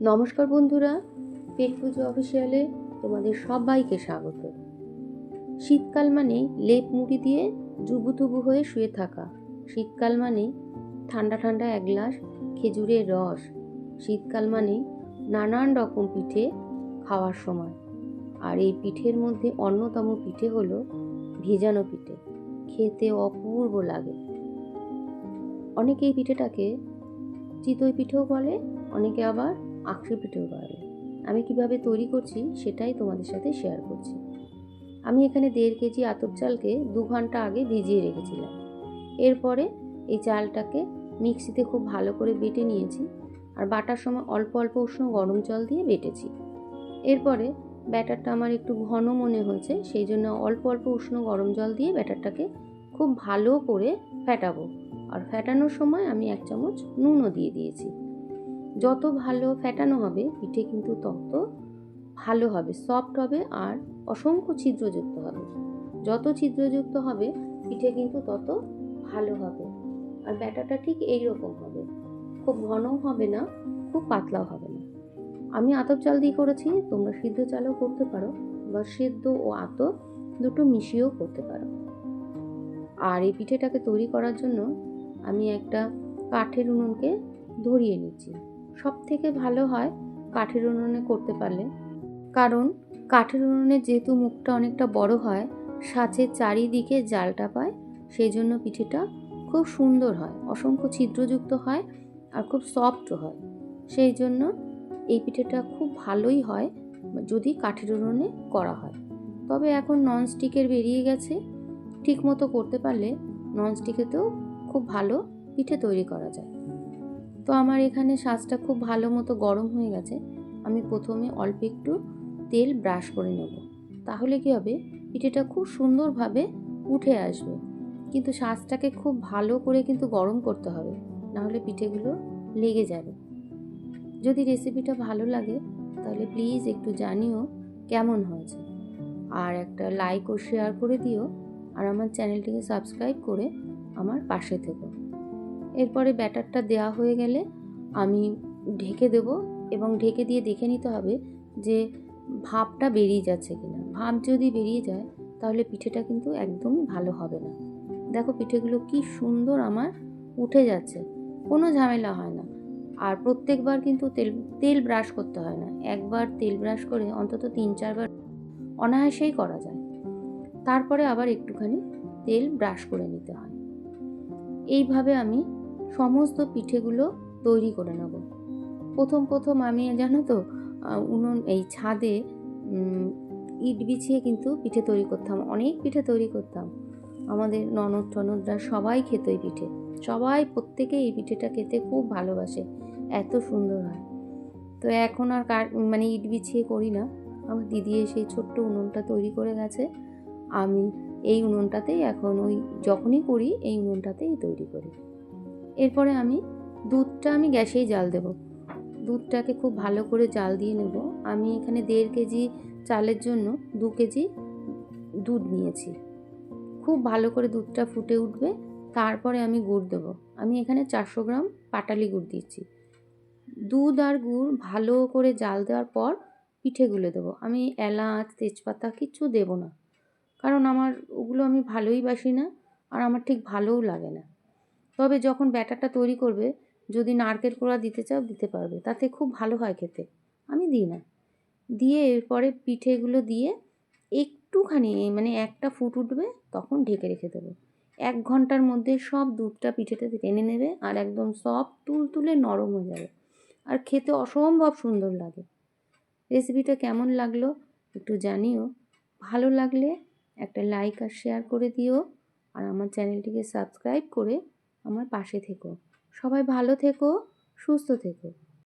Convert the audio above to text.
নমস্কার বন্ধুরা, পেট পুজো অফিসিয়ালে তোমাদের সবাইকে স্বাগত। শীতকাল মানে লেপ মুড়ি দিয়ে জুবুথুবু হয়ে শুয়ে থাকা। শীতকাল মানে ঠান্ডা ঠান্ডা এক গ্লাস খেজুরের রস। শীতকাল মানে নানান রকম পিঠে খাওয়ার সময়। আর এই পিঠের মধ্যে অন্যতম পিঠে হলো ভেজানো পিঠে। খেতে অপূর্ব লাগে। অনেকে এই পিঠেটাকে চিতই পিঠেও বলে, অনেকে আবার আঁকড়ি পিঠেও বলে। আমি কিভাবে তৈরি করছি সেটাই তোমাদের সাথে শেয়ার করছি। আমি এখানে 1.5 কেজি আতপ চালকে 2 ঘন্টা আগে ভিজিয়ে রেখেছিলাম। এরপরে এই চালটাকে মিক্সিতে খুব ভালো করে বেটে নিয়েছি, আর বাটার সময় অল্প অল্প উষ্ণ গরম জল দিয়ে বেটেছি। এরপরে ব্যাটারটা আমার একটু ঘন মনে হয়েছে, সেই জন্য অল্প অল্প উষ্ণ গরম জল দিয়ে ব্যাটারটাকে খুব ভালো করে ফেটাবো। আর ফেটানোর সময় আমি 1 চামচ নুনও দিয়ে দিয়েছি। যত ভালো ফেটানো হবে পিঠে কিন্তু তত ভালো হবে, সফট হবে আর অসংখ্য ছিদ্রযুক্ত হবে। যত ছিদ্রযুক্ত হবে পিঠে কিন্তু তত ভালো হবে। আর ব্যাটারটা ঠিক এইরকম হবে, খুব ঘনও হবে না, খুব পাতলাও হবে না। আমি আতপ চাল দিয়ে করেছি, তোমরা সিদ্ধ চালও করতে পারো বা সিদ্ধ ও আতপ দুটো মিশিয়েও করতে পারো। আর এই পিঠেটাকে তৈরি করার জন্য আমি একটা কাঠের উনুনকে ধরিয়ে নিচ্ছি। সব থেকে ভালো হয় কাঠের উনুনে করতে পারলে, কারণ কাঠের উনুনে যেহেতু মুখটা অনেকটা বড় হয়, সাঁচের চারিদিকে জালটা পায়, সেই জন্য পিঠেটা খুব সুন্দর হয়, অসংখ্য ছিদ্রযুক্ত হয় আর খুব সফটও হয়। সেই জন্য এই পিঠেটা খুব ভালোই হয় যদি কাঠের উনুনে করা হয়। তবে এখন ননস্টিকের বেরিয়ে গেছে, ঠিক মতো করতে পারলে ননস্টিকেতেও খুব ভালো পিঠে তৈরি করা যায়। তো আমার এখানে সাঁচটা খুব ভালো মতো গরম হয়ে গেছে। আমি প্রথমে অল্প একটু তেল ব্রাশ করে নেব, তাহলে কি হবে, পিঠেটা খুব সুন্দরভাবে উঠে আসবে। কিন্তু সাঁচটাকে খুব ভালো করে কিন্তু গরম করতে হবে, নাহলে পিঠেগুলো লেগে যাবে। যদি রেসিপিটা ভালো লাগে তাহলে প্লিজ একটু জানিও কেমন হয়েছে, আর একটা লাইক ও শেয়ার করে দিও, আর আমার চ্যানেলটিকে সাবস্ক্রাইব করে আমার পাশে থেকো। এরপরে ব্যাটারটা দেওয়া হয়ে গেলে আমি ঢেকে দেব, এবং ঢেকে দিয়ে দেখে নিতে হবে যে ভাপটা বেরিয়ে যাচ্ছে কিনা। ভাপ যদি বেরিয়ে যায় তাহলে পিঠেটা কিন্তু একদমই ভালো হবে না। দেখো পিঠেগুলো কি সুন্দর আমার উঠে যাচ্ছে, কোনো ঝামেলা হয় না। আর প্রত্যেকবার কিন্তু তেল ব্রাশ করতে হয় না, একবার তেল ব্রাশ করে অন্তত 3-4 বার অনায়াসেই করা যায়। তারপরে আবার একটুখানি তেল ব্রাশ করে নিতে হয়। এইভাবে আমি সমস্ত পিঠেগুলো তৈরি করে নেব। প্রথম আমি জানো তো উনুন এই ছাদে ইট বিছিয়ে কিন্তু পিঠে তৈরি করতাম, অনেক পিঠে তৈরি করতাম। আমাদের ননদ টনদরা সবাই খেত এই পিঠে, সবাই প্রত্যেকে এই পিঠেটা খেতে খুব ভালোবাসে, এত সুন্দর হয়। তো এখন আর ইট বিছিয়ে করি না। আমার দিদি সেই ছোট্ট উনুনটা তৈরি করে গেছে, আমি এই উনুনটাতেই এখন যখনই করি এই উনুনটাতেই তৈরি করি। এরপরে আমি দুধটা গ্যাসেই জাল দেব। দুধটাকে খুব ভালো করে জাল দিয়ে নেব। আমি এখানে 1.5 কেজি চালের জন্য 2 কেজি দুধ নিয়েছি। খুব ভালো করে দুধটা ফুটে উঠবে, তারপরে আমি গুড় দেবো। আমি এখানে 400 গ্রাম পাটালি গুড় দিচ্ছি। দুধ আর গুড় ভালো করে জাল দেওয়ার পর পিঠেগুলো দেবো। আমি এলাচ তেজপাতা কিচ্ছু দেবো না, কারণ আমার ওগুলো আমি ভালোই বাসি না, আর আমার ঠিক ভালোও লাগে না। তবে যখন ব্যাটারটা তৈরি করবে, যদি নারকেল কোড়া দিতে চাও দিতে পারবে, তাতে খুব ভালো হয় খেতে। আমি দিই না। দিয়ে এরপরে পিঠেগুলো দিয়ে একটুখানি একটা ফুট উঠবে তখন ঢেকে রেখে দেবো। 1 ঘন্টার মধ্যে সব দুধটা পিঠেতে টেনে নেবে আর একদম সফট তুলতুলে নরম হয়ে যাবে, আর খেতে অসম্ভব সুন্দর লাগে। রেসিপিটা কেমন লাগলো একটু জানিও। ভালো লাগলে একটা লাইক আর শেয়ার করে দিও, আর আমার চ্যানেলটিকে সাবস্ক্রাইব করে আমার পাশে থেকো। সবাই ভালো থেকো, সুস্থ থেকো।